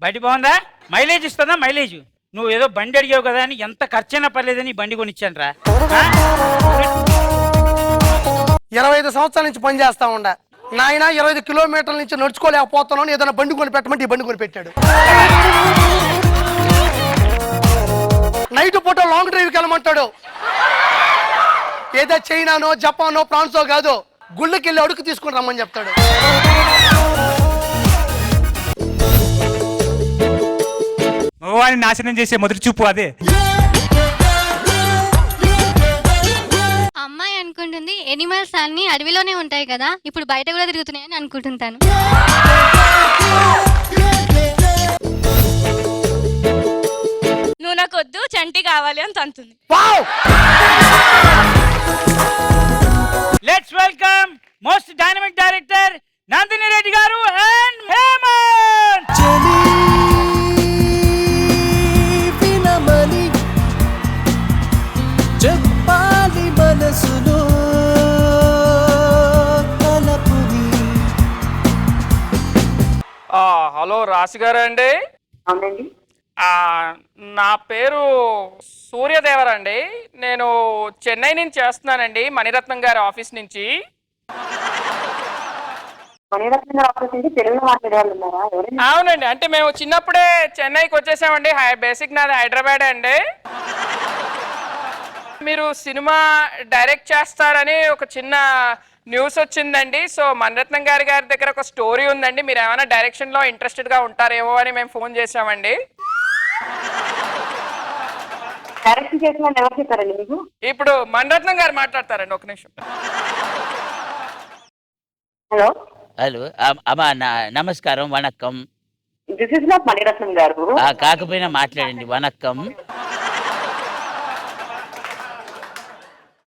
బండి బాగుందా? మైలేజ్ ఇస్తుందా? మైలేజ్ నువ్వు ఏదో బండి అడిగావు కదా అని ఎంత ఖర్చైనా పర్లేదని ఈ బండి కొనిచ్చాను రా. 25 సంవత్సరాల నుంచి పని చేస్తా ఉండ నాయన 25 కిలోమీటర్ల నుంచి నడుచుకోలేకపోతున్నాను, ఏదైనా బండి కొని పెట్టమంటే ఈ బండి కొని పెట్టాడు. నైట్ పూట లాంగ్ డ్రైవ్కి వెళ్ళమంటాడు. ఏదో చైనానో జపానో ఫ్రాన్సో కాదు, గుళ్ళకి వెళ్ళి అడుగు తీసుకుని రమ్మని చెప్తాడు. మగవాడిని నాశనం చేసే మొదటి చూపు అదే. అమ్మాయి అనుకుంటుంది ఎనిమల్స్ అన్ని అడవిలోనే ఉంటాయి కదా, ఇప్పుడు బయట కూడా తిరుగుతున్నాయని అనుకుంటుంటాను. నువ్వు నాకు వద్దు, చంటి కావాలి అని తంతుంది. Let's welcome most dynamic director Nandini Reddy గారు అండ్ హేమంత్. చెప్పాలి మనసులో తలపుని. హలో రాశి గారు అండి. అవునండి. నా పేరు సూర్యదేవర్ అండి. నేను చెన్నై నుంచి చేస్తున్నానండి, మణిరత్నం గారి ఆఫీస్ నుంచి. మణిరత్నం గారి ఆఫీస్ నుంచి తెలుగులో మాట్లాడే వాళ్ళు ఉన్నారా? ఎవరైనా? అవునండి, అంటే మేము చిన్నప్పుడే చెన్నైకి వచ్చేసామండి. బేసిక్ నాది హైదరాబాద్ అండి. మీరు సినిమా డైరెక్ట్ చేస్తారని ఒక చిన్న న్యూస్ వచ్చిందండి. సో మణిరత్నం గారి దగ్గర ఒక స్టోరీ ఉందండి, మీరు ఏమైనా డైరెక్షన్లో ఇంట్రెస్టెడ్గా ఉంటారేమో అని మేము ఫోన్ చేసామండి. డైరెక్షన్ చేసిన వాళ్ళు ఎవరు చెప్పారండి మీకు? ఇప్పుడు మణిరత్నం గారు మాట్లాడతారండి, ఒక నిమిషం. హలో హలో అమ్మా నమస్కారం వణక్కం. This is not Maniratnam garu. కాకపోయినా మాట్లాడండి వణక్కం.